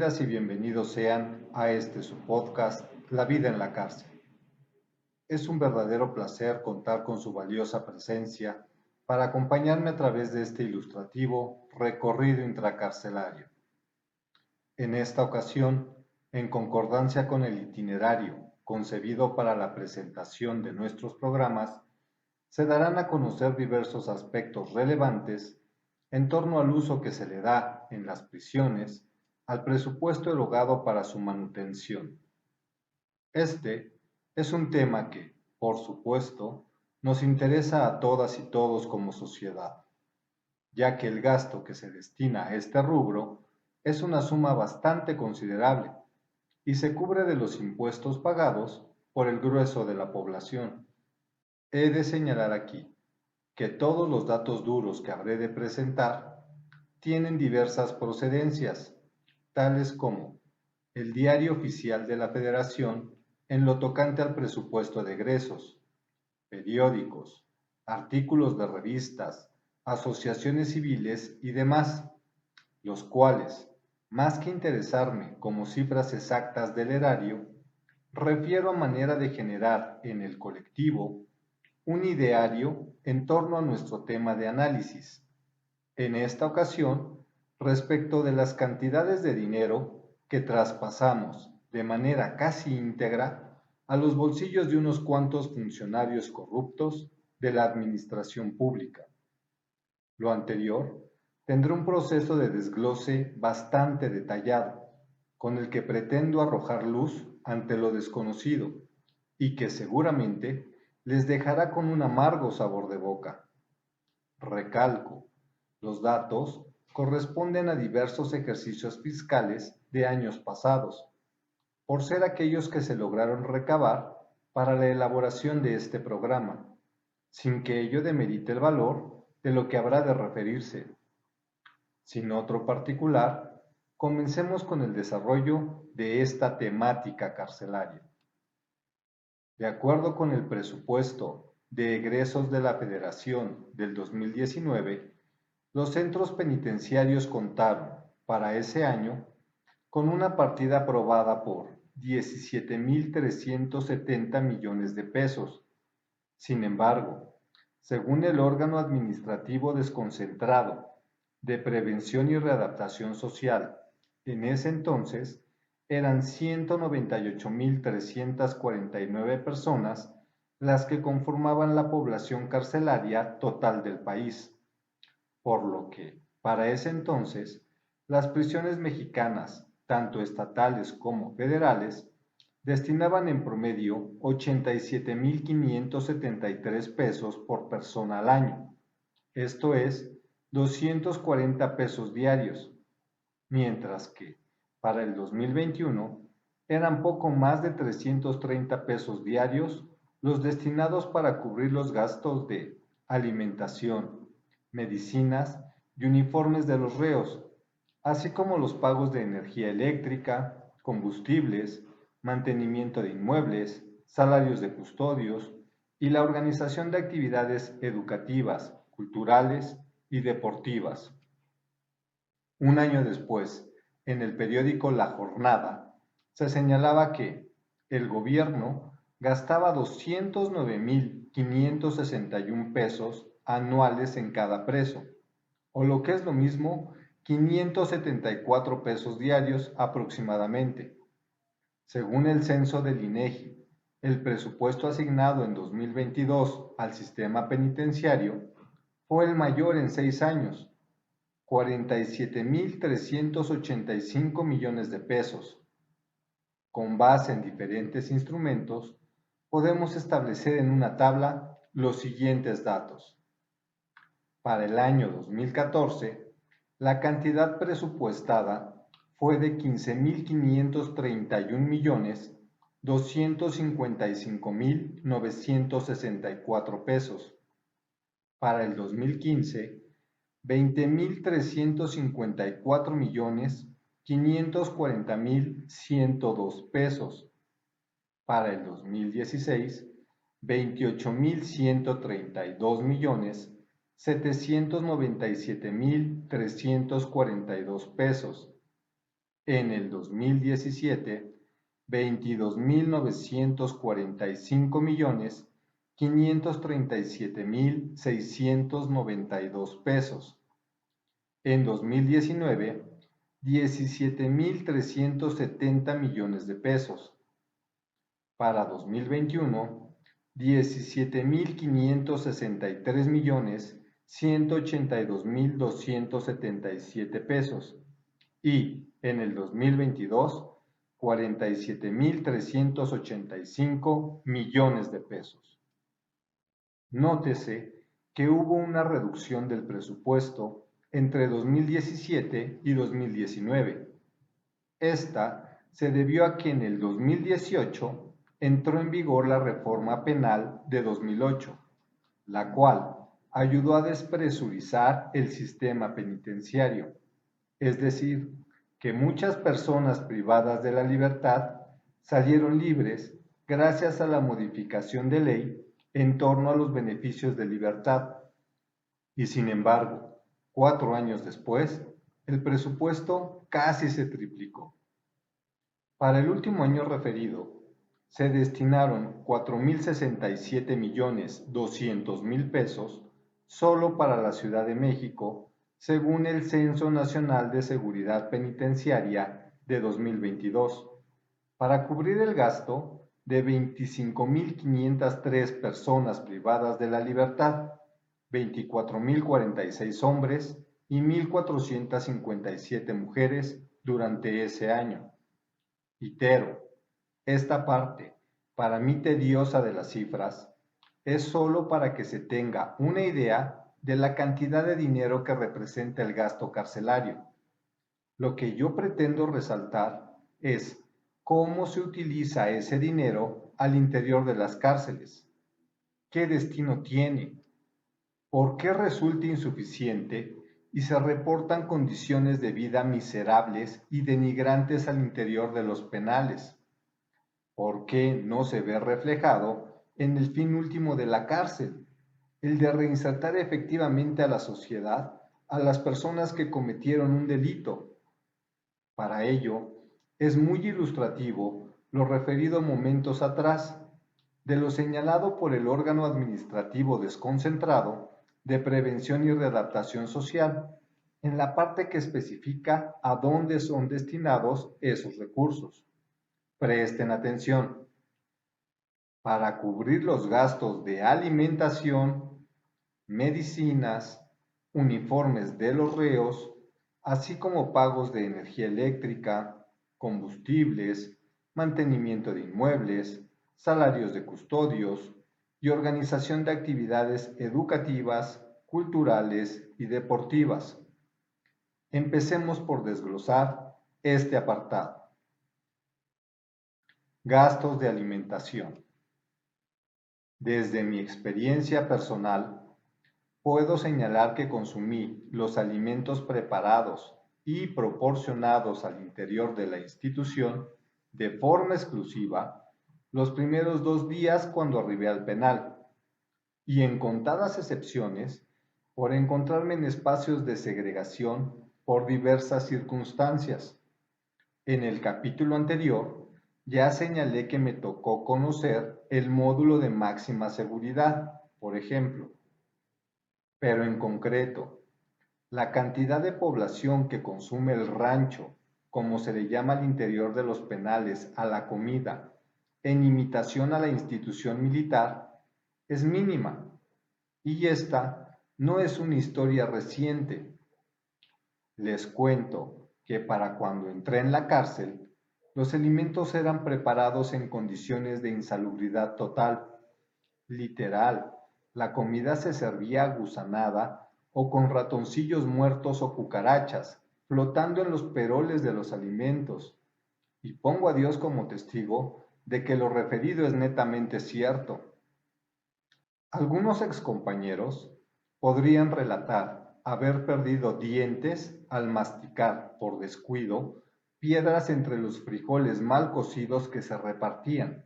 Bienvenidas y bienvenidos sean a su podcast, La vida en la cárcel. Es un verdadero placer contar con su valiosa presencia para acompañarme a través de este ilustrativo recorrido intracarcelario. En esta ocasión, en concordancia con el itinerario concebido para la presentación de nuestros programas, se darán a conocer diversos aspectos relevantes en torno al uso que se le da en las prisiones al presupuesto erogado para su manutención. Este es un tema que, por supuesto, nos interesa a todas y todos como sociedad, ya que el gasto que se destina a este rubro es una suma bastante considerable y se cubre de los impuestos pagados por el grueso de la población. He de señalar aquí que todos los datos duros que habré de presentar tienen diversas procedencias, tales como el Diario Oficial de la Federación en lo tocante al presupuesto de egresos, periódicos, artículos de revistas, asociaciones civiles y demás, los cuales, más que interesarme como cifras exactas del erario, refiero a manera de generar en el colectivo un ideario en torno a nuestro tema de análisis. En esta ocasión, respecto de las cantidades de dinero que traspasamos de manera casi íntegra a los bolsillos de unos cuantos funcionarios corruptos de la administración pública. Lo anterior tendrá un proceso de desglose bastante detallado, con el que pretendo arrojar luz ante lo desconocido y que seguramente les dejará con un amargo sabor de boca. Recalco, los datos corresponden a diversos ejercicios fiscales de años pasados, por ser aquellos que se lograron recabar para la elaboración de este programa, sin que ello demerite el valor de lo que habrá de referirse. Sin otro particular, comencemos con el desarrollo de esta temática carcelaria. De acuerdo con el presupuesto de egresos de la Federación del 2019, los centros penitenciarios contaron, para ese año, con una partida aprobada por 17.370 millones de pesos. Sin embargo, según el órgano administrativo desconcentrado de Prevención y Readaptación Social, en ese entonces, eran 198.349 personas las que conformaban la población carcelaria total del país, por lo que, para ese entonces, las prisiones mexicanas, tanto estatales como federales, destinaban en promedio 87.573 pesos por persona al año, esto es, 240 pesos diarios, mientras que, para el 2021, eran poco más de 330 pesos diarios los destinados para cubrir los gastos de alimentación, medicinas y uniformes de los reos, así como los pagos de energía eléctrica, combustibles, mantenimiento de inmuebles, salarios de custodios y la organización de actividades educativas, culturales y deportivas. Un año después, en el periódico La Jornada, se señalaba que el gobierno gastaba 209.561 pesos anuales en cada preso, o lo que es lo mismo, 574 pesos diarios aproximadamente. Según el censo del INEGI, el presupuesto asignado en 2022 al sistema penitenciario fue el mayor en 6 años, 47.385 millones de pesos. Con base en diferentes instrumentos, podemos establecer en una tabla los siguientes datos. Para el año 2014, la cantidad presupuestada fue de 15.531.255.964 pesos. Para el 2015, 20.354.540.102 pesos. Para el 2016, 28.132.797.342 pesos. En el 2017, 22.945.537.692 pesos. En 2019, 17.370 millones de pesos. Para 2021, 17.563.182.277 pesos. Y en el 2022, 47.385 millones de pesos. Nótese que hubo una reducción del presupuesto entre 2017 y 2019. Esta se debió a que en el 2018 entró en vigor la reforma penal de 2008, la cual ayudó a despresurizar el sistema penitenciario, es decir, que muchas personas privadas de la libertad salieron libres gracias a la modificación de ley en torno a los beneficios de libertad. Y sin embargo, 4 años después, el presupuesto casi se triplicó. Para el último año referido, se destinaron 4.067.200.000 pesos solo para la Ciudad de México, según el Censo Nacional de Seguridad Penitenciaria de 2022, para cubrir el gasto de 25.503 personas privadas de la libertad, 24.046 hombres y 1.457 mujeres durante ese año. Itero, esta parte, para mí tediosa de las cifras, es solo para que se tenga una idea de la cantidad de dinero que representa el gasto carcelario. Lo que yo pretendo resaltar es cómo se utiliza ese dinero al interior de las cárceles. ¿Qué destino tiene? ¿Por qué resulta insuficiente y se reportan condiciones de vida miserables y denigrantes al interior de los penales? ¿Por qué no se ve reflejado en el fin último de la cárcel, el de reinsertar efectivamente a la sociedad a las personas que cometieron un delito? Para ello, es muy ilustrativo lo referido momentos atrás, de lo señalado por el órgano administrativo desconcentrado de prevención y readaptación social, en la parte que especifica a dónde son destinados esos recursos. Presten atención. Para cubrir los gastos de alimentación, medicinas, uniformes de los reos, así como pagos de energía eléctrica, combustibles, mantenimiento de inmuebles, salarios de custodios y organización de actividades educativas, culturales y deportivas. Empecemos por desglosar este apartado. Gastos de alimentación. Desde mi experiencia personal, puedo señalar que consumí los alimentos preparados y proporcionados al interior de la institución de forma exclusiva los primeros 2 días cuando arribé al penal, y en contadas excepciones, por encontrarme en espacios de segregación por diversas circunstancias. En el capítulo anterior, ya señalé que me tocó conocer el módulo de máxima seguridad, por ejemplo. Pero en concreto, la cantidad de población que consume el rancho, como se le llama al interior de los penales a la comida, en imitación a la institución militar, es mínima. Y esta no es una historia reciente. Les cuento que para cuando entré en la cárcel, los alimentos eran preparados en condiciones de insalubridad total. Literal, la comida se servía gusanada o con ratoncillos muertos o cucarachas, flotando en los peroles de los alimentos. Y pongo a Dios como testigo de que lo referido es netamente cierto. Algunos excompañeros podrían relatar haber perdido dientes al masticar, por descuido, piedras entre los frijoles mal cocidos que se repartían,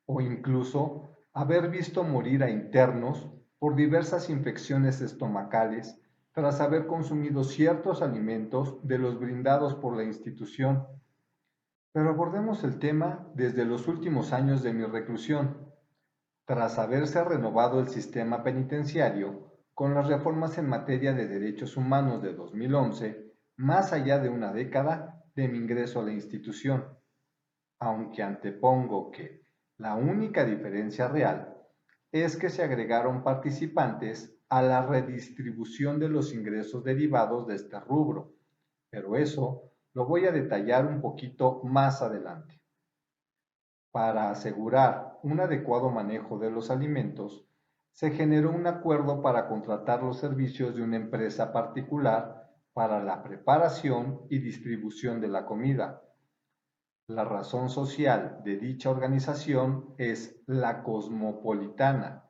o incluso haber visto morir a internos por diversas infecciones estomacales tras haber consumido ciertos alimentos de los brindados por la institución. Pero abordemos el tema desde los últimos años de mi reclusión. Tras haberse renovado el sistema penitenciario con las reformas en materia de derechos humanos de 2011, más allá de una década de mi ingreso a la institución, aunque antepongo que la única diferencia real es que se agregaron participantes a la redistribución de los ingresos derivados de este rubro, pero eso lo voy a detallar un poquito más adelante. Para asegurar un adecuado manejo de los alimentos, se generó un acuerdo para contratar los servicios de una empresa particular para la preparación y distribución de la comida. La razón social de dicha organización es la Cosmopolitana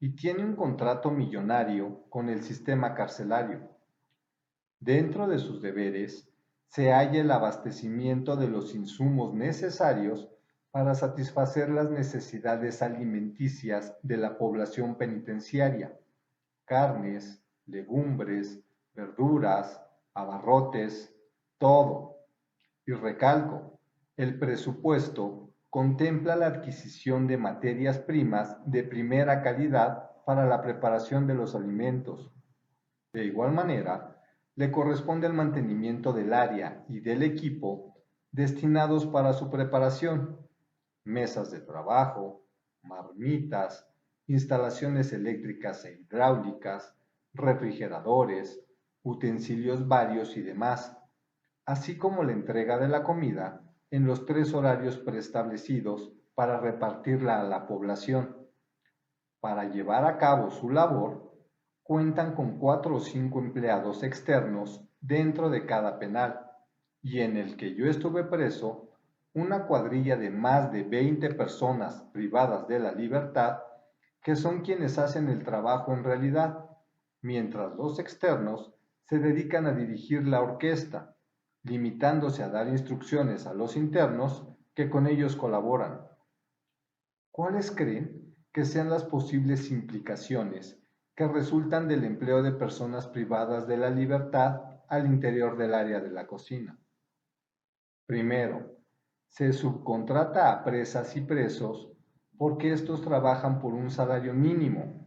y tiene un contrato millonario con el sistema carcelario. Dentro de sus deberes se halla el abastecimiento de los insumos necesarios para satisfacer las necesidades alimenticias de la población penitenciaria: carnes, legumbres, verduras, abarrotes, todo. Y recalco, el presupuesto contempla la adquisición de materias primas de primera calidad para la preparación de los alimentos. De igual manera, le corresponde el mantenimiento del área y del equipo destinados para su preparación: mesas de trabajo, marmitas, instalaciones eléctricas e hidráulicas, refrigeradores, utensilios varios y demás, así como la entrega de la comida en los 3 horarios preestablecidos para repartirla a la población. Para llevar a cabo su labor, cuentan con 4 o 5 empleados externos dentro de cada penal, y en el que yo estuve preso, una cuadrilla de más de 20 personas privadas de la libertad, que son quienes hacen el trabajo en realidad, mientras los externos se dedican a dirigir la orquesta, limitándose a dar instrucciones a los internos que con ellos colaboran. ¿Cuáles creen que sean las posibles implicaciones que resultan del empleo de personas privadas de la libertad al interior del área de la cocina? Primero, se subcontrata a presas y presos porque estos trabajan por un salario mínimo,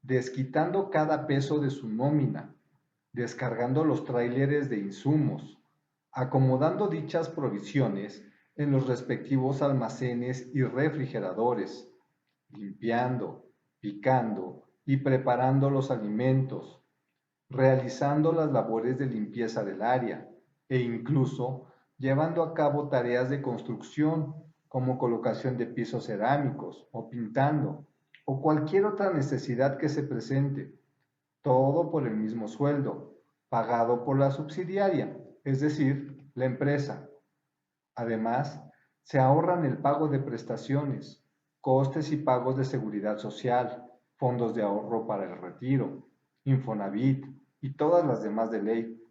desquitando cada peso de su nómina, descargando los tráileres de insumos, acomodando dichas provisiones en los respectivos almacenes y refrigeradores, limpiando, picando y preparando los alimentos, realizando las labores de limpieza del área e incluso llevando a cabo tareas de construcción como colocación de pisos cerámicos o pintando o cualquier otra necesidad que se presente, todo por el mismo sueldo, pagado por la subsidiaria, es decir, la empresa. Además, se ahorran el pago de prestaciones, costes y pagos de seguridad social, fondos de ahorro para el retiro, Infonavit y todas las demás de ley.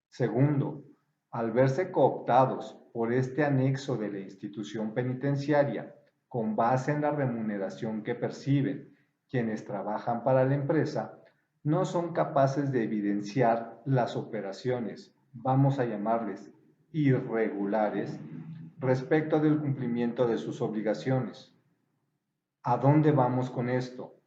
Segundo, al verse cooptados por este anexo de la institución penitenciaria con base en la remuneración que perciben quienes trabajan para la empresa, no son capaces de evidenciar las operaciones, vamos a llamarles irregulares, respecto del cumplimiento de sus obligaciones. ¿A dónde vamos con esto?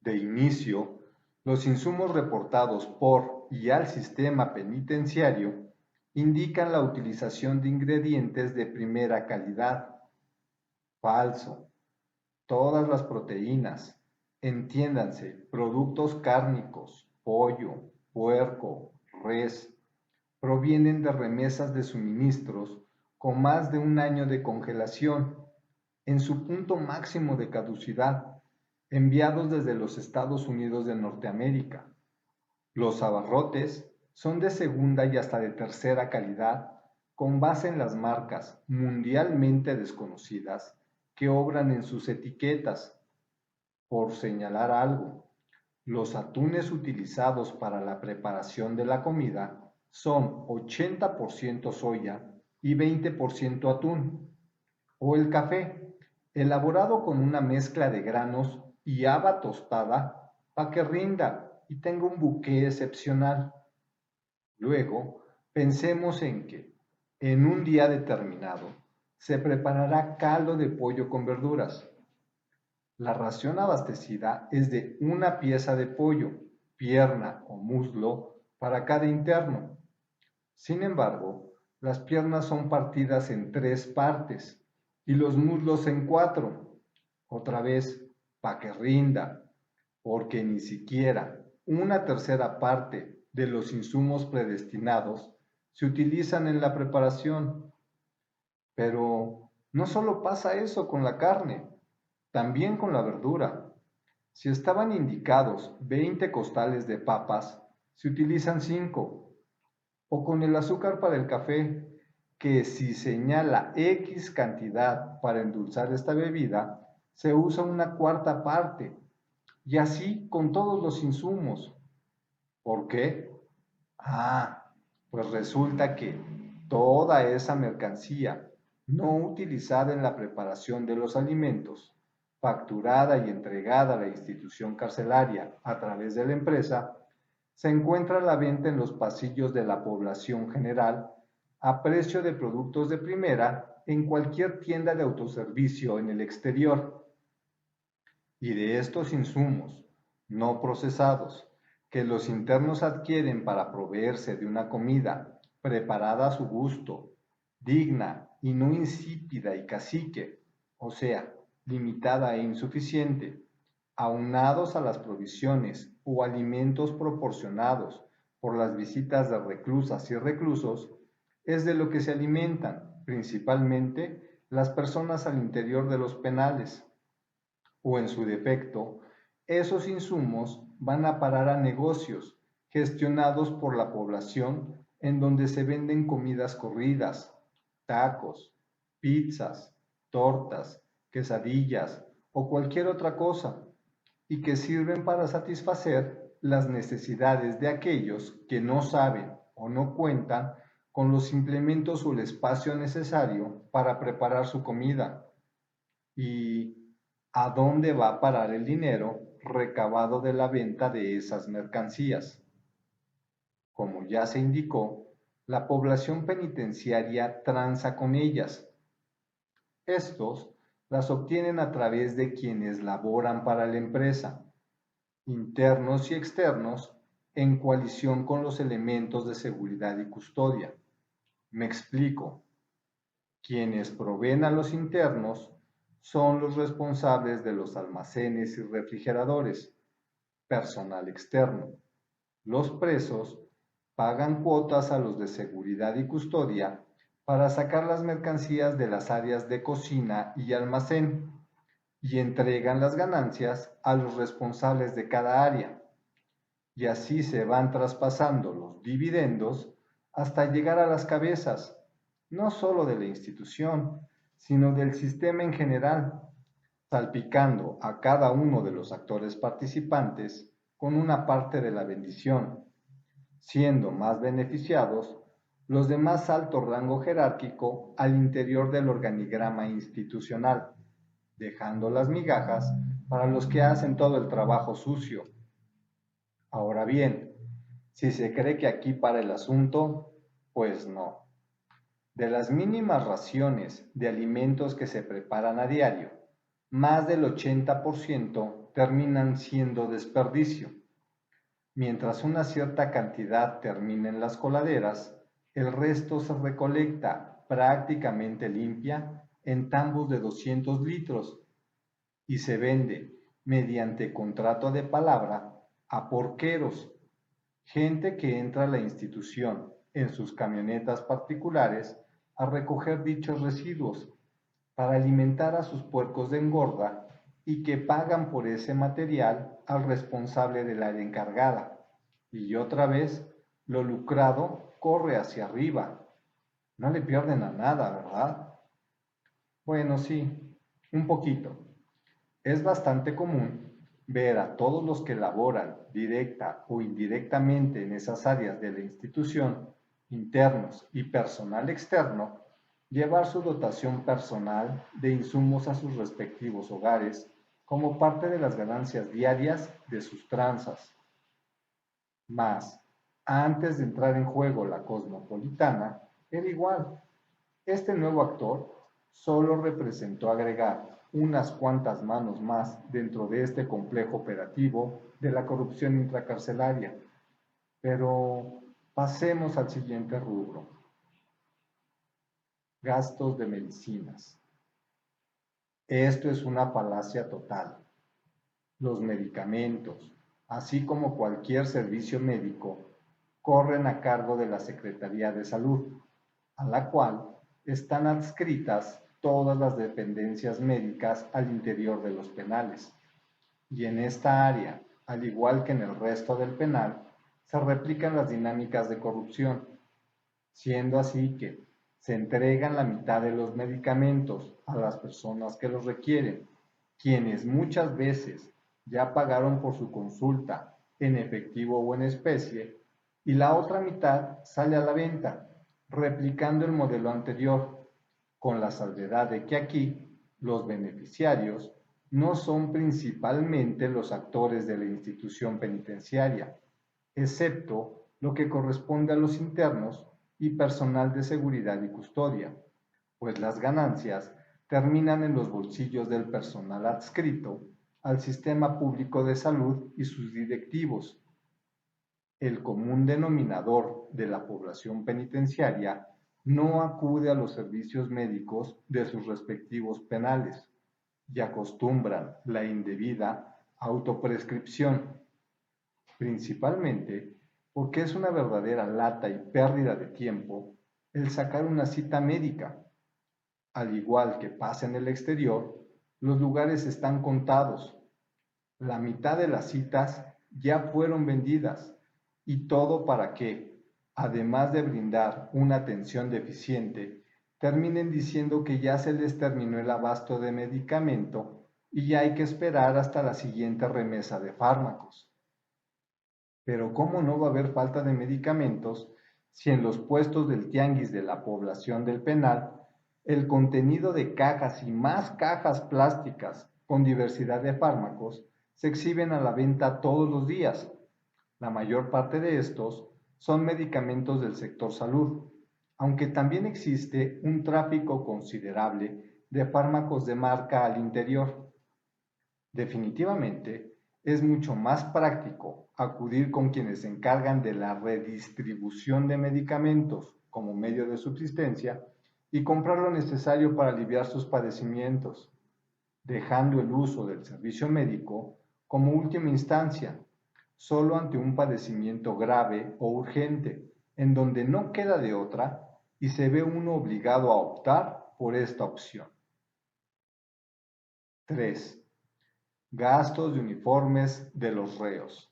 De inicio, los insumos reportados por y al sistema penitenciario indican la utilización de ingredientes de primera calidad. Falso. Todas las proteínas, entiéndanse, productos cárnicos, pollo, puerco, res, provienen de remesas de suministros con más de un año de congelación, en su punto máximo de caducidad, enviados desde los Estados Unidos de Norteamérica. Los abarrotes son de segunda y hasta de tercera calidad, con base en las marcas mundialmente desconocidas que obran en sus etiquetas. Por señalar algo, los atunes utilizados para la preparación de la comida son 80% soya y 20% atún. O el café, elaborado con una mezcla de granos y haba tostada para que rinda, y tenga un bouquet excepcional. Luego, pensemos en que, en un día determinado, se preparará caldo de pollo con verduras. La ración abastecida es de una pieza de pollo, pierna o muslo para cada interno. Sin embargo, las piernas son partidas en 3 partes y los muslos en 4. Otra vez, para que rinda, porque ni siquiera una tercera parte de los insumos predestinados se utilizan en la preparación. Pero no solo pasa eso con la carne, también con la verdura. Si estaban indicados 20 costales de papas, se utilizan 5. O con el azúcar para el café, que si señala X cantidad para endulzar esta bebida, se usa una cuarta parte. Y así con todos los insumos. ¿Por qué? Pues resulta que toda esa mercancía no utilizada en la preparación de los alimentos, facturada y entregada a la institución carcelaria a través de la empresa, se encuentra a la venta en los pasillos de la población general a precio de productos de primera en cualquier tienda de autoservicio en el exterior. Y de estos insumos no procesados que los internos adquieren para proveerse de una comida preparada a su gusto, digna y no insípida y cacique, o sea, limitada e insuficiente, aunados a las provisiones o alimentos proporcionados por las visitas de reclusas y reclusos, es de lo que se alimentan principalmente las personas al interior de los penales, o en su defecto, esos insumos van a parar a negocios gestionados por la población en donde se venden comidas corridas, tacos, pizzas, tortas, quesadillas o cualquier otra cosa, y que sirven para satisfacer las necesidades de aquellos que no saben o no cuentan con los implementos o el espacio necesario para preparar su comida. ¿Y a dónde va a parar el dinero recabado de la venta de esas mercancías? Como ya se indicó, la población penitenciaria tranza con ellas. Estos las obtienen a través de quienes laboran para la empresa, internos y externos, en coalición con los elementos de seguridad y custodia. Me explico. Quienes proveen a los internos son los responsables de los almacenes y refrigeradores, personal externo. Los presos pagan cuotas a los de seguridad y custodia para sacar las mercancías de las áreas de cocina y almacén y entregan las ganancias a los responsables de cada área. Y así se van traspasando los dividendos hasta llegar a las cabezas, no solo de la institución, sino del sistema en general, salpicando a cada uno de los actores participantes con una parte de la bendición, siendo más beneficiados los de más alto rango jerárquico al interior del organigrama institucional, dejando las migajas para los que hacen todo el trabajo sucio. Ahora bien, si se cree que aquí para el asunto, pues no. De las mínimas raciones de alimentos que se preparan a diario, más del 80% terminan siendo desperdicio. Mientras una cierta cantidad termina en las coladeras, el resto se recolecta prácticamente limpia en tambos de 200 litros y se vende mediante contrato de palabra a porqueros, gente que entra a la institución en sus camionetas particulares a recoger dichos residuos para alimentar a sus puercos de engorda y que pagan por ese material al responsable del área encargada. Y otra vez, lo lucrado corre hacia arriba. No le pierden a nada, ¿verdad? Bueno, sí, un poquito. Es bastante común ver a todos los que laboran directa o indirectamente en esas áreas de la institución, internos y personal externo, llevar su dotación personal de insumos a sus respectivos hogares como parte de las ganancias diarias de sus tranzas. Mas, antes de entrar en juego la cosmopolitana, era igual. Este nuevo actor solo representó agregar unas cuantas manos más dentro de este complejo operativo de la corrupción intracarcelaria. Pero pasemos al siguiente rubro: gastos de medicinas. Esto es una falacia total. Los medicamentos, así como cualquier servicio médico, corren a cargo de la Secretaría de Salud, a la cual están adscritas todas las dependencias médicas al interior de los penales. Y en esta área, al igual que en el resto del penal, se replican las dinámicas de corrupción, siendo así que se entregan la mitad de los medicamentos a las personas que los requieren, quienes muchas veces ya pagaron por su consulta en efectivo o en especie, y la otra mitad sale a la venta, replicando el modelo anterior, con la salvedad de que aquí los beneficiarios no son principalmente los actores de la institución penitenciaria, excepto lo que corresponde a los internos y personal de seguridad y custodia, pues las ganancias terminan en los bolsillos del personal adscrito al sistema público de salud y sus directivos. El común denominador de la población penitenciaria no acude a los servicios médicos de sus respectivos penales y acostumbran la indebida autoprescripción, principalmente porque es una verdadera lata y pérdida de tiempo el sacar una cita médica. Al igual que pasa en el exterior, los lugares están contados. La mitad de las citas ya fueron vendidas, y todo para que, además de brindar una atención deficiente, terminen diciendo que ya se les terminó el abasto de medicamento y ya hay que esperar hasta la siguiente remesa de fármacos. Pero ¿cómo no va a haber falta de medicamentos si en los puestos del tianguis de la población del penal el contenido de cajas y más cajas plásticas con diversidad de fármacos se exhiben a la venta todos los días? La mayor parte de estos son medicamentos del sector salud, aunque también existe un tráfico considerable de fármacos de marca al interior. Definitivamente, es mucho más práctico acudir con quienes se encargan de la redistribución de medicamentos como medio de subsistencia y comprar lo necesario para aliviar sus padecimientos, dejando el uso del servicio médico como última instancia, solo ante un padecimiento grave o urgente, en donde no queda de otra y se ve uno obligado a optar por esta opción. 3. Gastos de uniformes de los reos.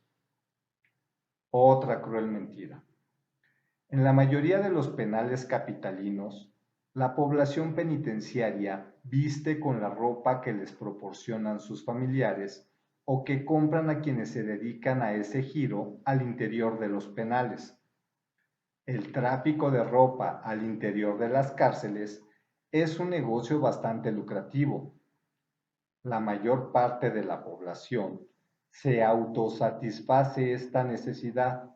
Otra cruel mentira. En la mayoría de los penales capitalinos, la población penitenciaria viste con la ropa que les proporcionan sus familiares o que compran a quienes se dedican a ese giro al interior de los penales. El tráfico de ropa al interior de las cárceles es un negocio bastante lucrativo. La mayor parte de la población se autosatisface esta necesidad,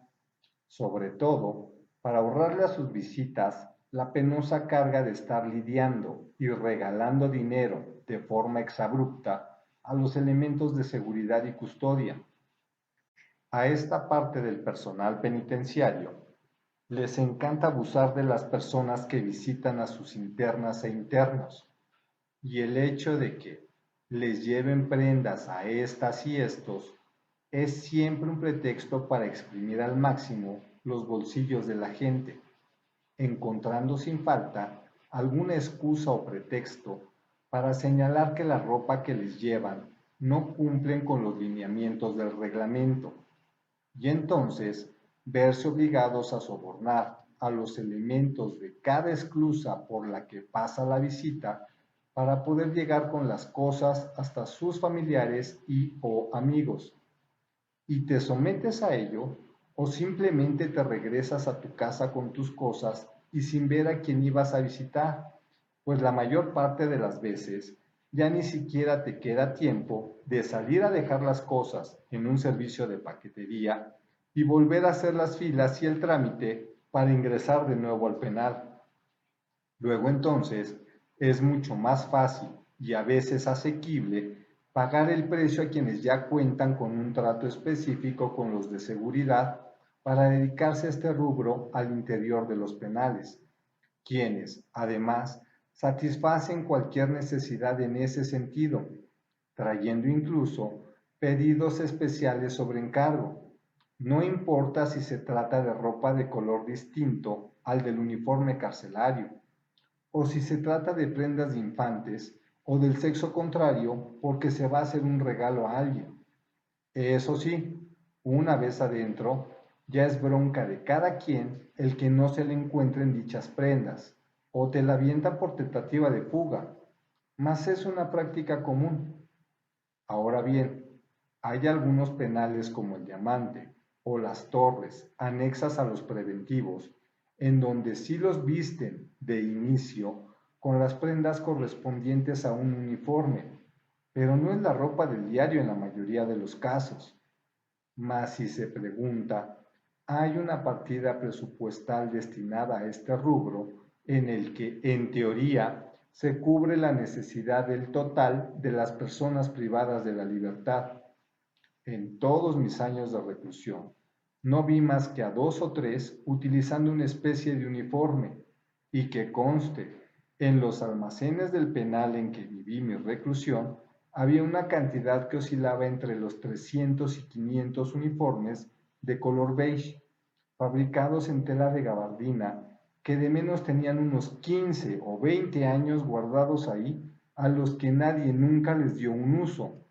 sobre todo para ahorrarle a sus visitas la penosa carga de estar lidiando y regalando dinero de forma exabrupta a los elementos de seguridad y custodia. A esta parte del personal penitenciario les encanta abusar de las personas que visitan a sus internas e internos, y el hecho de que les lleven prendas a estas y estos es siempre un pretexto para exprimir al máximo los bolsillos de la gente, encontrando sin falta alguna excusa o pretexto para señalar que la ropa que les llevan no cumplen con los lineamientos del reglamento, y entonces verse obligados a sobornar a los elementos de cada esclusa por la que pasa la visita para poder llegar con las cosas hasta sus familiares y o amigos. Y te sometes a ello o simplemente te regresas a tu casa con tus cosas y sin ver a quién ibas a visitar, pues la mayor parte de las veces ya ni siquiera te queda tiempo de salir a dejar las cosas en un servicio de paquetería y volver a hacer las filas y el trámite para ingresar de nuevo al penal. Luego entonces es mucho más fácil y a veces asequible pagar el precio a quienes ya cuentan con un trato específico con los de seguridad para dedicarse a este rubro al interior de los penales, quienes, además, satisfacen cualquier necesidad en ese sentido, trayendo incluso pedidos especiales sobre encargo. No importa si se trata de ropa de color distinto al del uniforme carcelario, o si se trata de prendas de infantes o del sexo contrario porque se va a hacer un regalo a alguien. Eso sí, una vez adentro, ya es bronca de cada quien el que no se le encuentren dichas prendas, o te la avientan por tentativa de fuga, mas es una práctica común. Ahora bien, hay algunos penales como el Diamante o las Torres anexas a los preventivos, en donde sí los visten de inicio con las prendas correspondientes a un uniforme, pero no es la ropa del diario en la mayoría de los casos. Mas si se pregunta, hay una partida presupuestal destinada a este rubro en el que, en teoría, se cubre la necesidad del total de las personas privadas de la libertad. En todos mis años de reclusión, no vi más que a 2 o 3 utilizando una especie de uniforme, y que conste, en los almacenes del penal en que viví mi reclusión, había una cantidad que oscilaba entre los 300 y 500 uniformes de color beige, fabricados en tela de gabardina, que de menos tenían unos 15 o 20 años guardados ahí, a los que nadie nunca les dio un uso.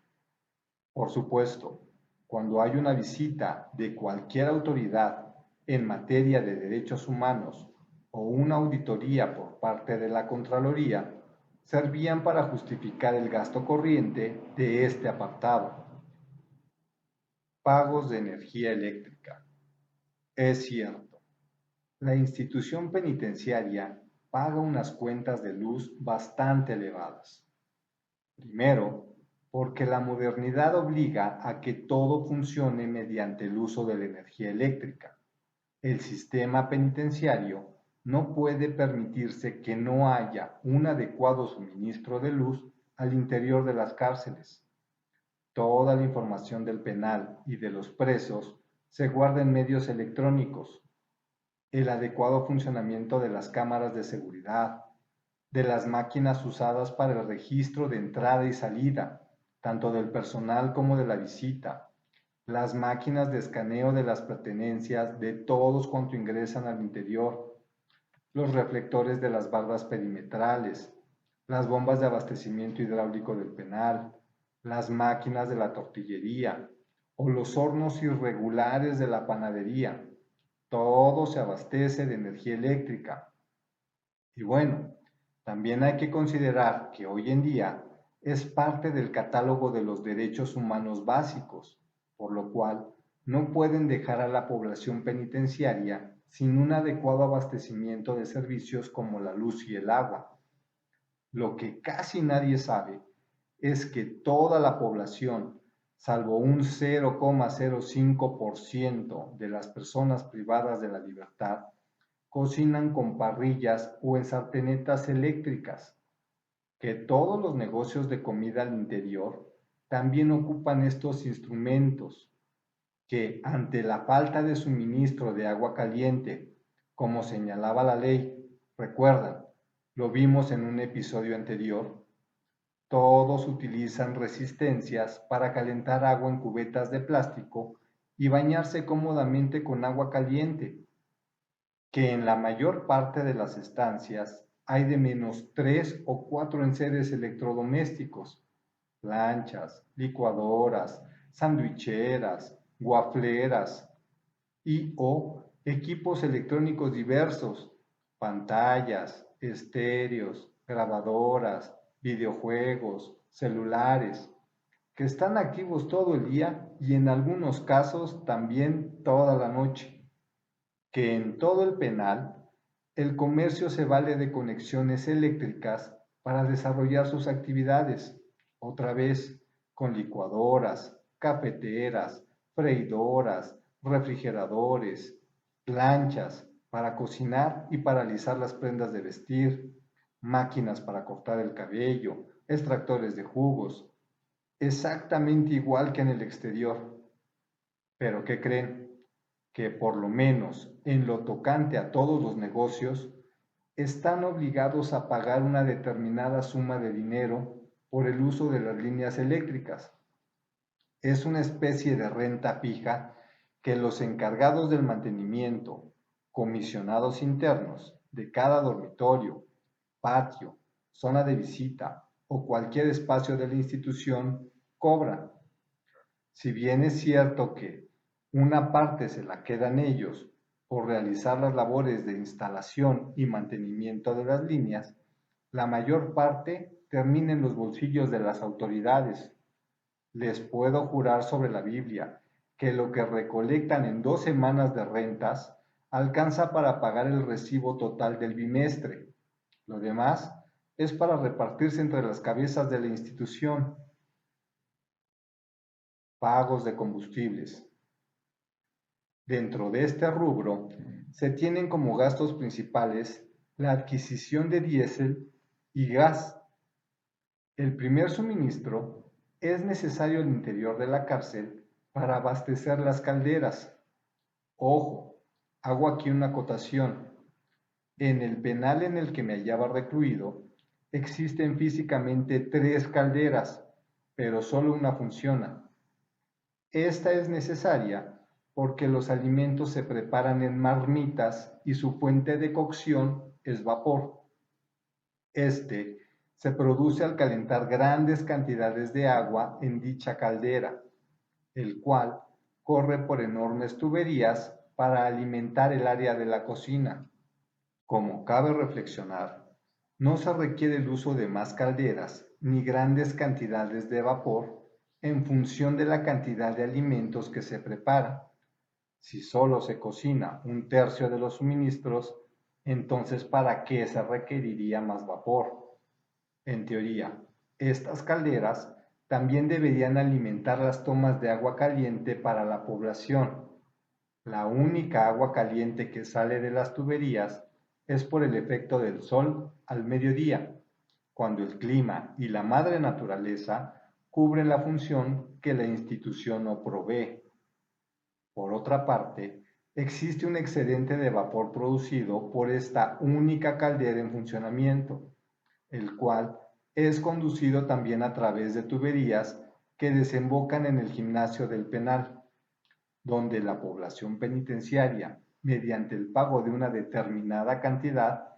Por supuesto, cuando hay una visita de cualquier autoridad en materia de derechos humanos o una auditoría por parte de la Contraloría, servían para justificar el gasto corriente de este apartado. Pagos de energía eléctrica. Es cierto, la institución penitenciaria paga unas cuentas de luz bastante elevadas. Primero, porque la modernidad obliga a que todo funcione mediante el uso de la energía eléctrica. El sistema penitenciario no puede permitirse que no haya un adecuado suministro de luz al interior de las cárceles. Toda la información del penal y de los presos se guarda en medios electrónicos. El adecuado funcionamiento de las cámaras de seguridad, de las máquinas usadas para el registro de entrada y salida, tanto del personal como de la visita, las máquinas de escaneo de las pertenencias de todos cuanto ingresan al interior, los reflectores de las bardas perimetrales, las bombas de abastecimiento hidráulico del penal, las máquinas de la tortillería o los hornos irregulares de la panadería. Todo se abastece de energía eléctrica. Y bueno, también hay que considerar que hoy en día es parte del catálogo de los derechos humanos básicos, por lo cual no pueden dejar a la población penitenciaria sin un adecuado abastecimiento de servicios como la luz y el agua. Lo que casi nadie sabe es que toda la población, salvo un 0,05% de las personas privadas de la libertad, cocinan con parrillas o en sartenetas eléctricas, que todos los negocios de comida al interior también ocupan estos instrumentos, que ante la falta de suministro de agua caliente, como señalaba la ley, recuerdan, lo vimos en un episodio anterior, todos utilizan resistencias para calentar agua en cubetas de plástico y bañarse cómodamente con agua caliente, que en la mayor parte de las estancias hay de menos 3 o 4 enseres electrodomésticos, planchas, licuadoras, sandwicheras, guafleras y o equipos electrónicos diversos, pantallas, estéreos, grabadoras, videojuegos, celulares, que están activos todo el día y en algunos casos también toda la noche, que en todo el penal el comercio se vale de conexiones eléctricas para desarrollar sus actividades, otra vez con licuadoras, cafeteras, freidoras, refrigeradores, planchas para cocinar y para alisar las prendas de vestir, máquinas para cortar el cabello, extractores de jugos, exactamente igual que en el exterior. Pero ¿qué creen? Que por lo menos en lo tocante a todos los negocios, están obligados a pagar una determinada suma de dinero por el uso de las líneas eléctricas. Es una especie de renta fija que los encargados del mantenimiento, comisionados internos de cada dormitorio, patio, zona de visita o cualquier espacio de la institución cobran. Si bien es cierto que una parte se la quedan ellos por realizar las labores de instalación y mantenimiento de las líneas, la mayor parte termina en los bolsillos de las autoridades. Les puedo jurar sobre la Biblia que lo que recolectan en 2 semanas de rentas alcanza para pagar el recibo total del bimestre. Lo demás es para repartirse entre las cabezas de la institución. Pagos de combustibles. Dentro de este rubro se tienen como gastos principales la adquisición de diésel y gas. El primer suministro es necesario al interior de la cárcel para abastecer las calderas. Ojo, hago aquí una acotación. En el penal en el que me hallaba recluido, existen físicamente 3 calderas, pero solo una funciona. Esta es necesaria porque los alimentos se preparan en marmitas y su fuente de cocción es vapor. Este se produce al calentar grandes cantidades de agua en dicha caldera, el cual corre por enormes tuberías para alimentar el área de la cocina. Como cabe reflexionar, no se requiere el uso de más calderas ni grandes cantidades de vapor en función de la cantidad de alimentos que se prepara. Si solo se cocina 1/3 de los suministros, entonces ¿para qué se requeriría más vapor? En teoría, estas calderas también deberían alimentar las tomas de agua caliente para la población. La única agua caliente que sale de las tuberías es por el efecto del sol al mediodía, cuando el clima y la madre naturaleza cubren la función que la institución no provee. Por otra parte, existe un excedente de vapor producido por esta única caldera en funcionamiento, el cual es conducido también a través de tuberías que desembocan en el gimnasio del penal, donde la población penitenciaria, mediante el pago de una determinada cantidad,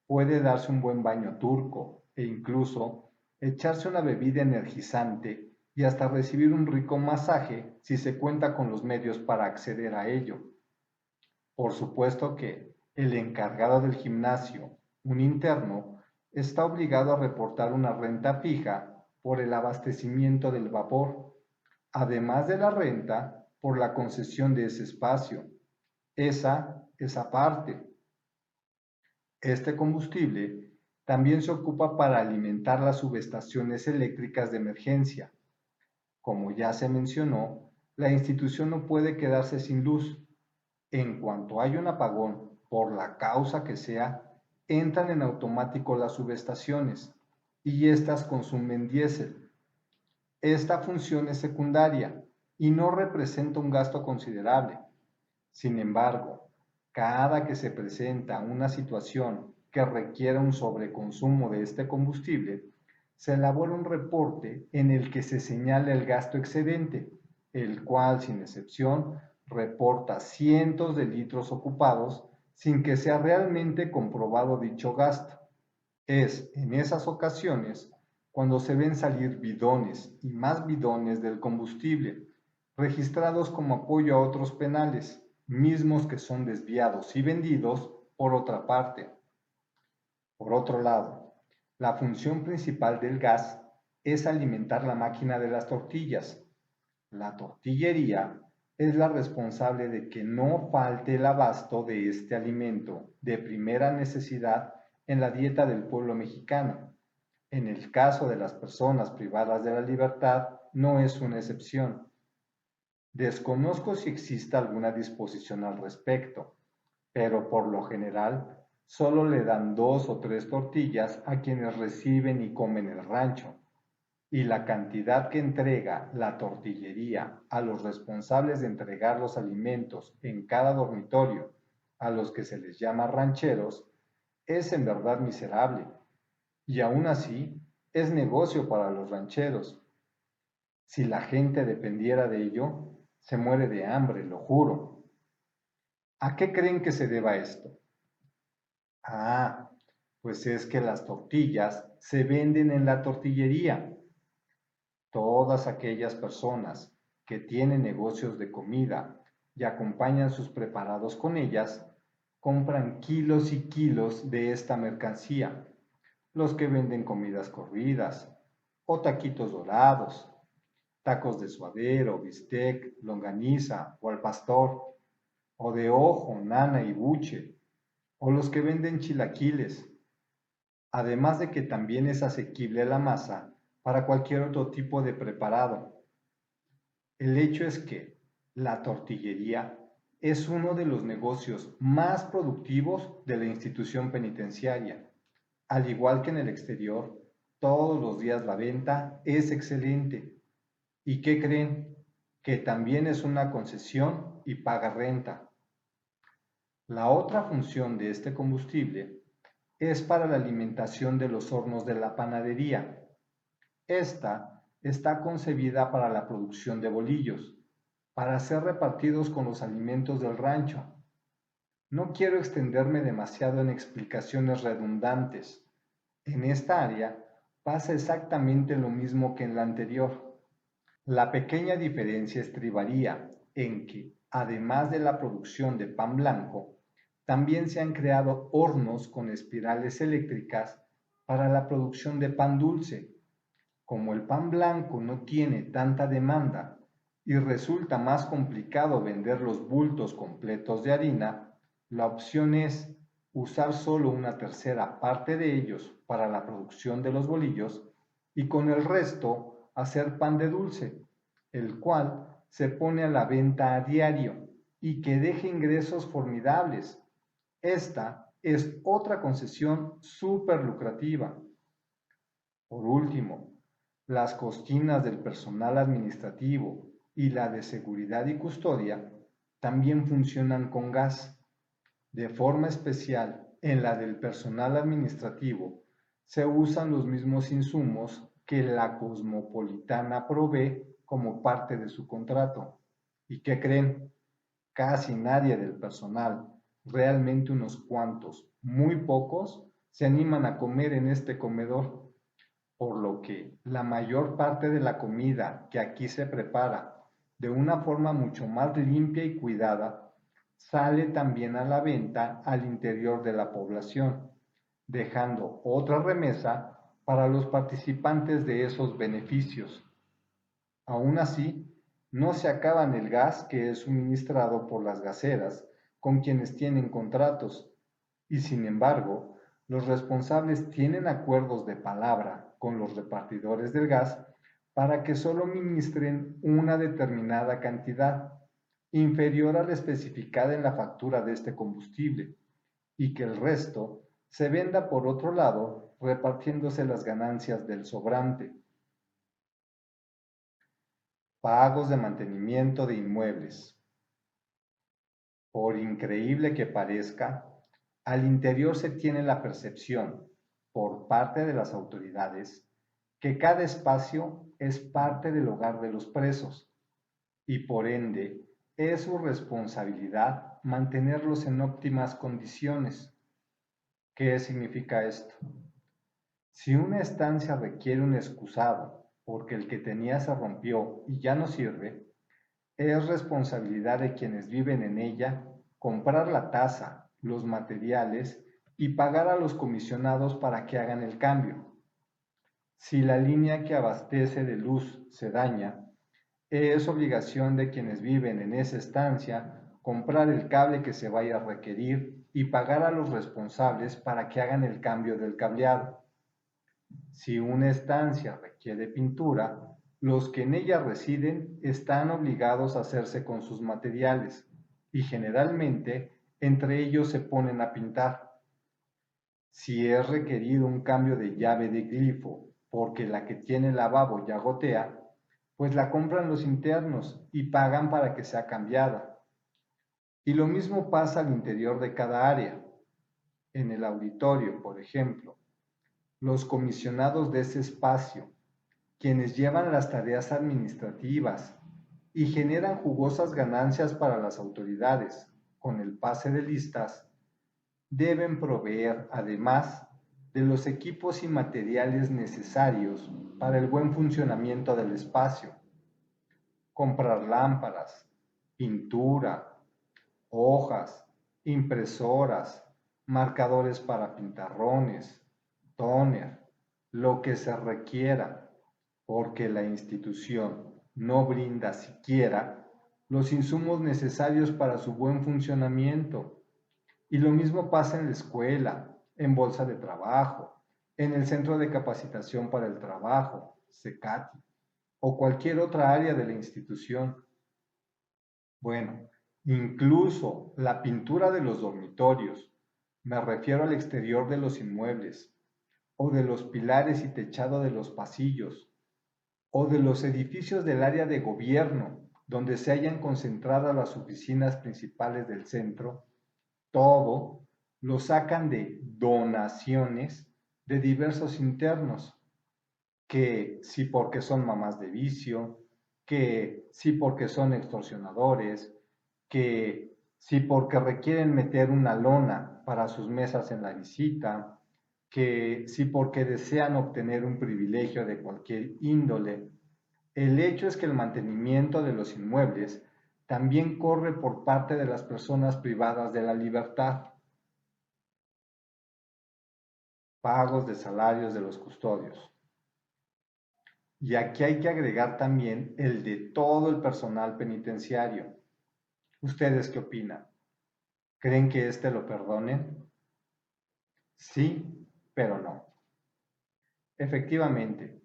puede darse un buen baño turco e incluso echarse una bebida energizante y hasta recibir un rico masaje si se cuenta con los medios para acceder a ello. Por supuesto que el encargado del gimnasio, un interno, está obligado a reportar una renta fija por el abastecimiento del vapor, además de la renta por la concesión de ese espacio. Esa es aparte. Este combustible también se ocupa para alimentar las subestaciones eléctricas de emergencia. Como ya se mencionó, la institución no puede quedarse sin luz. En cuanto hay un apagón, por la causa que sea, entran en automático las subestaciones y éstas consumen diésel. Esta función es secundaria y no representa un gasto considerable. Sin embargo, cada que se presenta una situación que requiera un sobreconsumo de este combustible, se elabora un reporte en el que se señala el gasto excedente, el cual, sin excepción, reporta cientos de litros ocupados sin que sea realmente comprobado dicho gasto. Es en esas ocasiones cuando se ven salir bidones y más bidones del combustible, registrados como apoyo a otros penales, mismos que son desviados y vendidos por otra parte. Por otro lado, la función principal del gas es alimentar la máquina de las tortillas. La tortillería es la responsable de que no falte el abasto de este alimento de primera necesidad en la dieta del pueblo mexicano. En el caso de las personas privadas de la libertad, no es una excepción. Desconozco si existe alguna disposición al respecto, pero por lo general solo le dan 2 o 3 tortillas a quienes reciben y comen el rancho, y la cantidad que entrega la tortillería a los responsables de entregar los alimentos en cada dormitorio, a los que se les llama rancheros, es en verdad miserable, y aún así es negocio para los rancheros. Si la gente dependiera de ello, se muere de hambre, lo juro. ¿A qué creen que se deba esto? Ah, pues es que las tortillas se venden en la tortillería. Todas aquellas personas que tienen negocios de comida y acompañan sus preparados con ellas, compran kilos y kilos de esta mercancía. Los que venden comidas corridas, o taquitos dorados, tacos de suadero, bistec, longaniza o al pastor, o de ojo, nana y buche, o los que venden chilaquiles, además de que también es asequible la masa para cualquier otro tipo de preparado. El hecho es que la tortillería es uno de los negocios más productivos de la institución penitenciaria. Al igual que en el exterior, todos los días la venta es excelente. ¿Y qué creen? Que también es una concesión y paga renta. La otra función de este combustible es para la alimentación de los hornos de la panadería. Esta está concebida para la producción de bolillos, para ser repartidos con los alimentos del rancho. No quiero extenderme demasiado en explicaciones redundantes. En esta área pasa exactamente lo mismo que en la anterior. La pequeña diferencia estribaría en que, además de la producción de pan blanco, también se han creado hornos con espirales eléctricas para la producción de pan dulce. Como el pan blanco no tiene tanta demanda y resulta más complicado vender los bultos completos de harina, la opción es usar solo una tercera parte de ellos para la producción de los bolillos y con el resto hacer pan de dulce, el cual se pone a la venta a diario y que deje ingresos formidables. Esta es otra concesión súper lucrativa. Por último, las cocinas del personal administrativo y la de seguridad y custodia también funcionan con gas. De forma especial, en la del personal administrativo se usan los mismos insumos que la Cosmopolitana provee como parte de su contrato. ¿Y qué creen? Casi nadie del personal, realmente unos cuantos, muy pocos, se animan a comer en este comedor, por lo que la mayor parte de la comida que aquí se prepara de una forma mucho más limpia y cuidada sale también a la venta al interior de la población, dejando otra remesa para los participantes de esos beneficios. Aún así, no se acaban el gas que es suministrado por las gaseras con quienes tienen contratos, y sin embargo, los responsables tienen acuerdos de palabra con los repartidores del gas para que solo ministren una determinada cantidad, inferior a la especificada en la factura de este combustible, y que el resto se venda por otro lado repartiéndose las ganancias del sobrante. Pagos de mantenimiento de inmuebles. Por increíble que parezca, al interior se tiene la percepción, por parte de las autoridades, que cada espacio es parte del hogar de los presos y por ende es su responsabilidad mantenerlos en óptimas condiciones. ¿Qué significa esto? Si una estancia requiere un excusado porque el que tenía se rompió y ya no sirve, es responsabilidad de quienes viven en ella comprar la tasa, los materiales y pagar a los comisionados para que hagan el cambio. Si la línea que abastece de luz se daña, es obligación de quienes viven en esa estancia comprar el cable que se vaya a requerir y pagar a los responsables para que hagan el cambio del cableado. Si una estancia requiere pintura, los que en ella residen están obligados a hacerse con sus materiales y generalmente entre ellos se ponen a pintar. Si es requerido un cambio de llave de glifo porque la que tiene el lavabo ya gotea, pues la compran los internos y pagan para que sea cambiada. Y lo mismo pasa al interior de cada área. En el auditorio, por ejemplo, los comisionados de ese espacio, quienes llevan las tareas administrativas y generan jugosas ganancias para las autoridades con el pase de listas, deben proveer, además, de los equipos y materiales necesarios para el buen funcionamiento del espacio. Comprar lámparas, pintura, hojas, impresoras, marcadores para pintarrones, tóner, lo que se requiera, porque la institución no brinda siquiera los insumos necesarios para su buen funcionamiento. Y lo mismo pasa en la escuela, en bolsa de trabajo, en el Centro de Capacitación para el Trabajo, CECATI, o cualquier otra área de la institución. Bueno, incluso la pintura de los dormitorios, me refiero al exterior de los inmuebles, o de los pilares y techado de los pasillos, o de los edificios del área de gobierno, donde se hayan concentradas las oficinas principales del centro, todo lo sacan de donaciones de diversos internos, que sí porque son mamás de vicio, que sí porque son extorsionadores, que sí porque requieren meter una lona para sus mesas en la visita, que sí porque desean obtener un privilegio de cualquier índole. El hecho es que el mantenimiento de los inmuebles también corre por parte de las personas privadas de la libertad. Pagos de salarios de los custodios. Y aquí hay que agregar también el de todo el personal penitenciario. ¿Ustedes qué opinan? ¿Creen que éste lo perdonen? Sí, pero no. Efectivamente,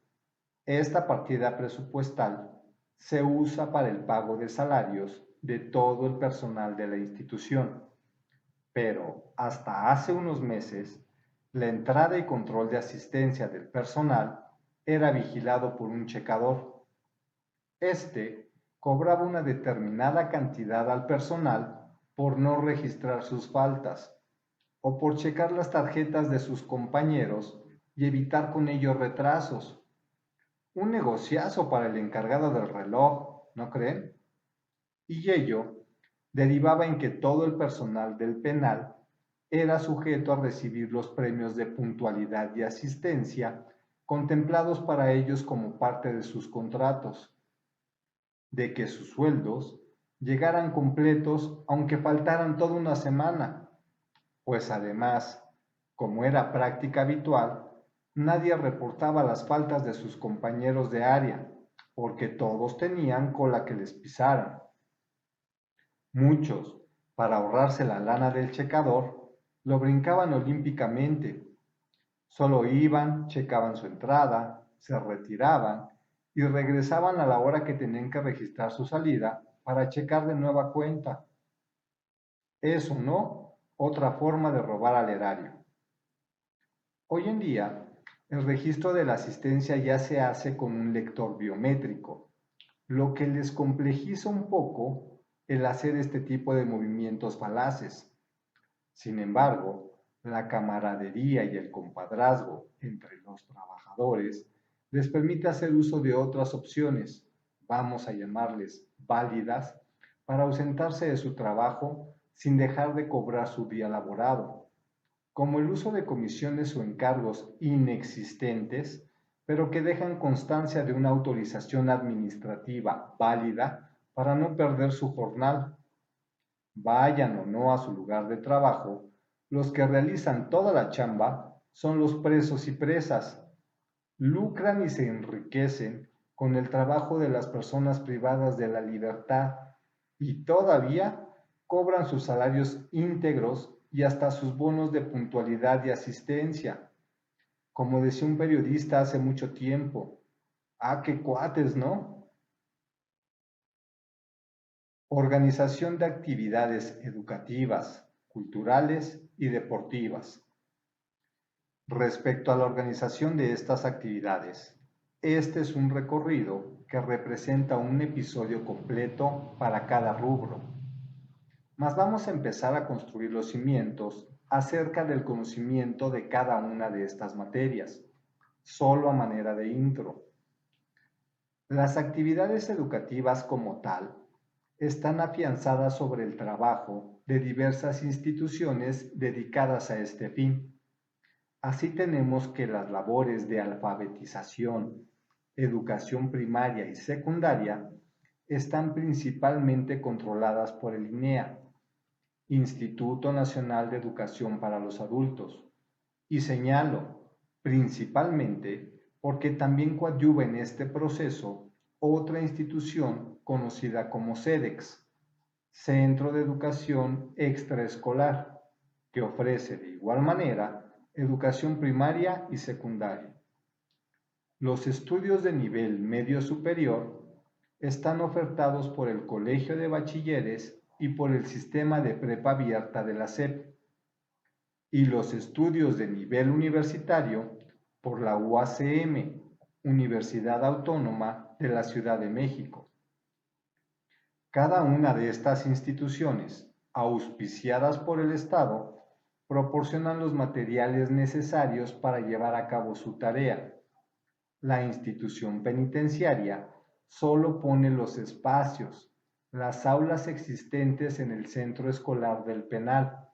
esta partida presupuestal se usa para el pago de salarios de todo el personal de la institución, pero hasta hace unos meses, la entrada y control de asistencia del personal era vigilado por un checador. Este cobraba una determinada cantidad al personal por no registrar sus faltas o por checar las tarjetas de sus compañeros y evitar con ello retrasos. Un negociazo para el encargado del reloj, ¿no creen? Y ello derivaba en que todo el personal del penal era sujeto a recibir los premios de puntualidad y asistencia contemplados para ellos como parte de sus contratos, de que sus sueldos llegaran completos aunque faltaran toda una semana, pues además, como era práctica habitual, nadie reportaba las faltas de sus compañeros de área, porque todos tenían cola que les pisaran. Muchos, para ahorrarse la lana del checador, lo brincaban olímpicamente. Solo iban, checaban su entrada, se retiraban y regresaban a la hora que tenían que registrar su salida para checar de nueva cuenta. Eso no, otra forma de robar al erario. Hoy en día, el registro de la asistencia ya se hace con un lector biométrico, lo que les complejiza un poco el hacer este tipo de movimientos falaces. Sin embargo, la camaradería y el compadrazgo entre los trabajadores les permite hacer uso de otras opciones, vamos a llamarles válidas, para ausentarse de su trabajo sin dejar de cobrar su día laborado, como el uso de comisiones o encargos inexistentes, pero que dejan constancia de una autorización administrativa válida para no perder su jornal. Vayan o no a su lugar de trabajo, los que realizan toda la chamba son los presos y presas. Lucran y se enriquecen con el trabajo de las personas privadas de la libertad y todavía cobran sus salarios íntegros y hasta sus bonos de puntualidad y asistencia. Como decía un periodista hace mucho tiempo, Ah, qué cuates, ¿no? Organización de actividades educativas, culturales y deportivas. Respecto a la organización de estas actividades, este es un recorrido que representa un episodio completo para cada rubro. Mas vamos a empezar a construir los cimientos acerca del conocimiento de cada una de estas materias, solo a manera de intro. Las actividades educativas como tal están afianzadas sobre el trabajo de diversas instituciones dedicadas a este fin. Así tenemos que las labores de alfabetización, educación primaria y secundaria están principalmente controladas por el INEA, Instituto Nacional de Educación para los Adultos, y señalo principalmente porque también coadyuva en este proceso otra institución conocida como CEDEX, Centro de Educación Extraescolar, que ofrece de igual manera educación primaria y secundaria. Los estudios de nivel medio superior están ofertados por el Colegio de Bachilleres y por el sistema de prepa abierta de la SEP, y los estudios de nivel universitario por la UACM, Universidad Autónoma de la Ciudad de México. Cada una de estas instituciones, auspiciadas por el Estado, proporcionan los materiales necesarios para llevar a cabo su tarea. La institución penitenciaria solo pone los espacios, las aulas existentes en el centro escolar del penal,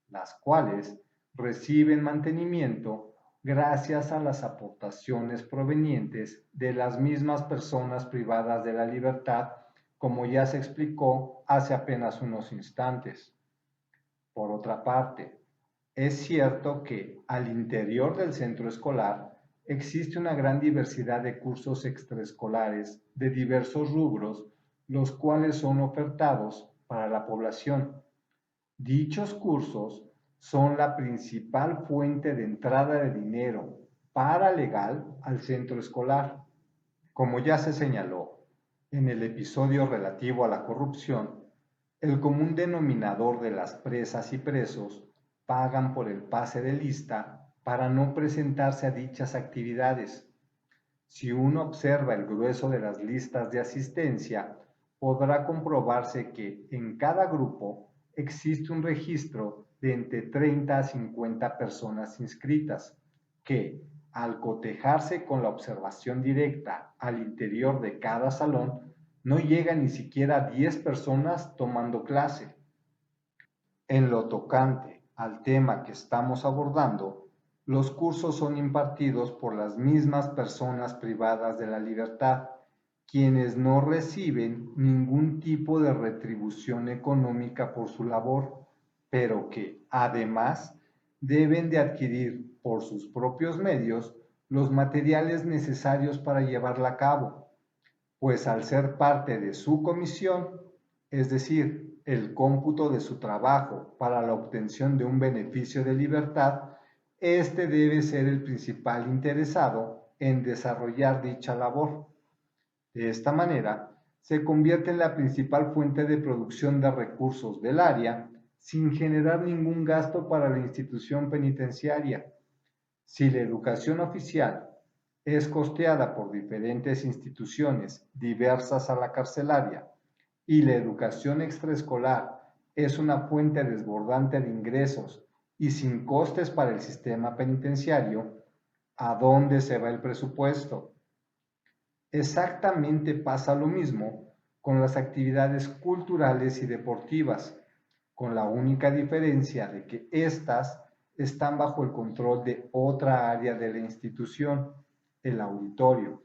las cuales reciben mantenimiento gracias a las aportaciones provenientes de las mismas personas privadas de la libertad, como ya se explicó hace apenas unos instantes. Por otra parte, es cierto que al interior del centro escolar existe una gran diversidad de cursos extraescolares de diversos rubros, los cuales son ofertados para la población. Dichos cursos son la principal fuente de entrada de dinero paralegal al centro escolar. Como ya se señaló en el episodio relativo a la corrupción, el común denominador de las presas y presos pagan por el pase de lista para no presentarse a dichas actividades. Si uno observa el grueso de las listas de asistencia, podrá comprobarse que en cada grupo existe un registro de entre 30 a 50 personas inscritas, que, al cotejarse con la observación directa al interior de cada salón, no llega ni siquiera a 10 personas tomando clase. En lo tocante al tema que estamos abordando, los cursos son impartidos por las mismas personas privadas de la libertad, quienes no reciben ningún tipo de retribución económica por su labor, pero que, además, deben de adquirir por sus propios medios los materiales necesarios para llevarla a cabo, pues al ser parte de su comisión, es decir, el cómputo de su trabajo para la obtención de un beneficio de libertad, este debe ser el principal interesado en desarrollar dicha labor. De esta manera, se convierte en la principal fuente de producción de recursos del área sin generar ningún gasto para la institución penitenciaria. Si la educación oficial es costeada por diferentes instituciones diversas a la carcelaria y la educación extraescolar es una fuente desbordante de ingresos y sin costes para el sistema penitenciario, ¿a dónde se va el presupuesto? Exactamente pasa lo mismo con las actividades culturales y deportivas, con la única diferencia de que éstas están bajo el control de otra área de la institución, el auditorio.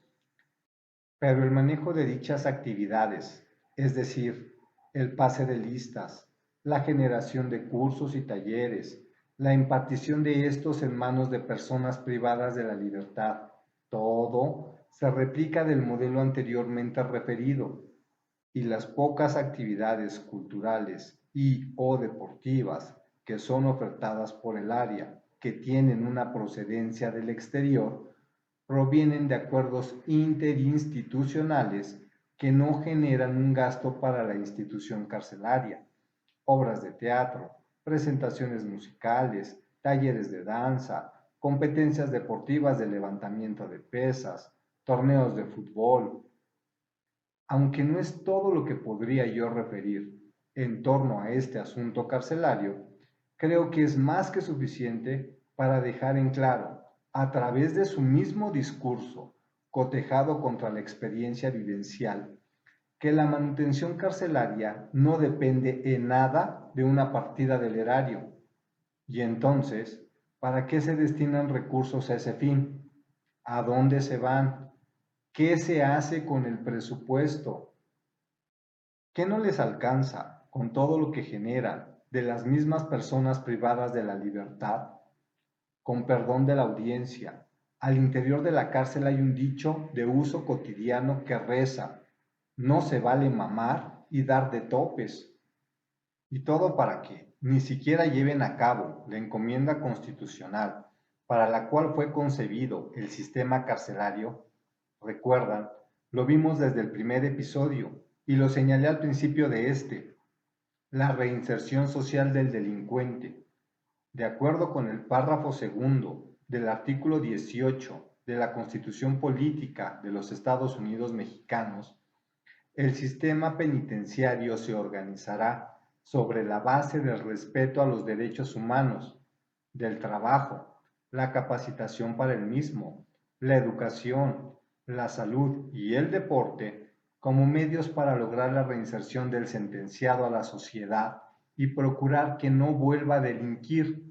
Pero el manejo de dichas actividades, es decir, el pase de listas, la generación de cursos y talleres, la impartición de estos en manos de personas privadas de la libertad, todo se replica del modelo anteriormente referido, y las pocas actividades culturales y o deportivas que son ofertadas por el área que tienen una procedencia del exterior provienen de acuerdos interinstitucionales que no generan un gasto para la institución carcelaria, obras de teatro, presentaciones musicales, talleres de danza, competencias deportivas de levantamiento de pesas, torneos de fútbol. Aunque no es todo lo que podría yo referir en torno a este asunto carcelario, creo que es más que suficiente para dejar en claro, a través de su mismo discurso, cotejado contra la experiencia vivencial, que la manutención carcelaria no depende en nada de una partida del erario. Y entonces, ¿para qué se destinan recursos a ese fin? ¿A dónde se van? ¿Qué se hace con el presupuesto? ¿Qué no les alcanza con todo lo que generan de las mismas personas privadas de la libertad? Con perdón de la audiencia, al interior de la cárcel hay un dicho de uso cotidiano que reza: no se vale mamar y dar de topes. ¿Y todo para qué? Ni siquiera lleven a cabo la encomienda constitucional para la cual fue concebido el sistema carcelario. ¿Recuerdan? Lo vimos desde el primer episodio y lo señalé al principio de este: la reinserción social del delincuente. De acuerdo con el párrafo segundo del artículo 18 de la Constitución Política de los Estados Unidos Mexicanos, el sistema penitenciario se organizará sobre la base del respeto a los derechos humanos, del trabajo, la capacitación para el mismo, la educación, la salud y el deporte como medios para lograr la reinserción del sentenciado a la sociedad y procurar que no vuelva a delinquir,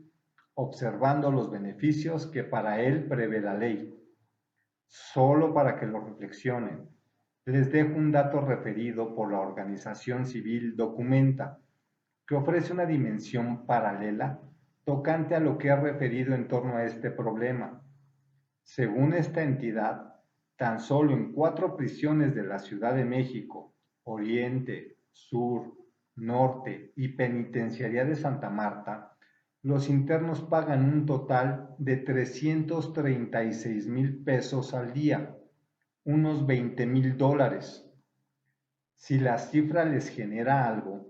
observando los beneficios que para él prevé la ley. Solo para que lo reflexionen, les dejo un dato referido por la organización civil Documenta, que ofrece una dimensión paralela tocante a lo que he referido en torno a este problema. Según esta entidad, tan solo en 4 prisiones de la Ciudad de México, Oriente, Sur, Norte y Penitenciaría de Santa Marta, los internos pagan un total de 336,000 pesos al día, unos $20,000. Si la cifra les genera algo,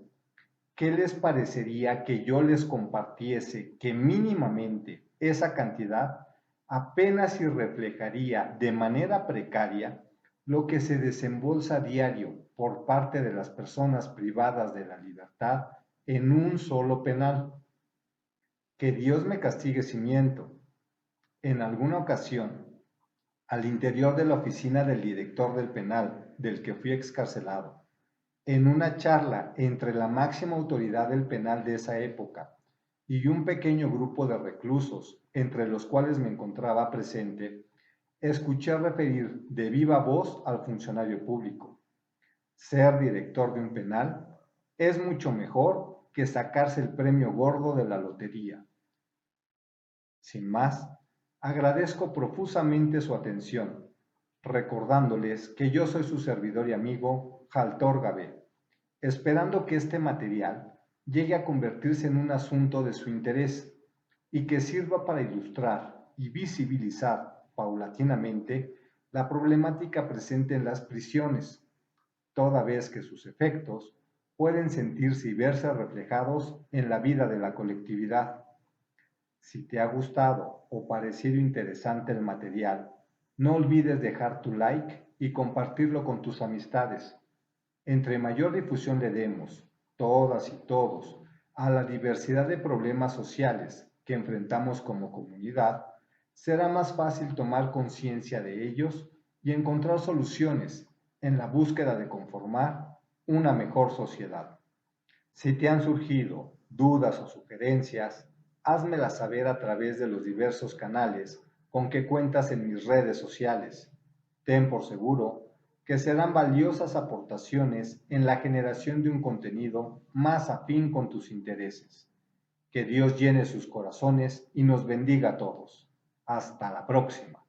¿qué les parecería que yo les compartiese que mínimamente esa cantidad apenas si reflejaría de manera precaria lo que se desembolsa a diario por parte de las personas privadas de la libertad en un solo penal? Que Dios me castigue si miento. En alguna ocasión, al interior de la oficina del director del penal del que fui excarcelado, en una charla entre la máxima autoridad del penal de esa época y un pequeño grupo de reclusos, entre los cuales me encontraba presente, escuché referir de viva voz al funcionario público: ser director de un penal es mucho mejor que sacarse el premio gordo de la lotería. Sin más, agradezco profusamente su atención, recordándoles que yo soy su servidor y amigo Jaltor Gabe, esperando que este material llegue a convertirse en un asunto de su interés y que sirva para ilustrar y visibilizar paulatinamente la problemática presente en las prisiones, toda vez que sus efectos pueden sentirse y verse reflejados en la vida de la colectividad. Si te ha gustado o parecido interesante el material, no olvides dejar tu like y compartirlo con tus amistades. Entre mayor difusión le demos, todas y todos, a la diversidad de problemas sociales que enfrentamos como comunidad, será más fácil tomar conciencia de ellos y encontrar soluciones en la búsqueda de conformar una mejor sociedad. Si te han surgido dudas o sugerencias, házmelas saber a través de los diversos canales con que cuentas en mis redes sociales. Ten por seguro que serán valiosas aportaciones en la generación de un contenido más afín con tus intereses. Que Dios llene sus corazones y nos bendiga a todos. Hasta la próxima.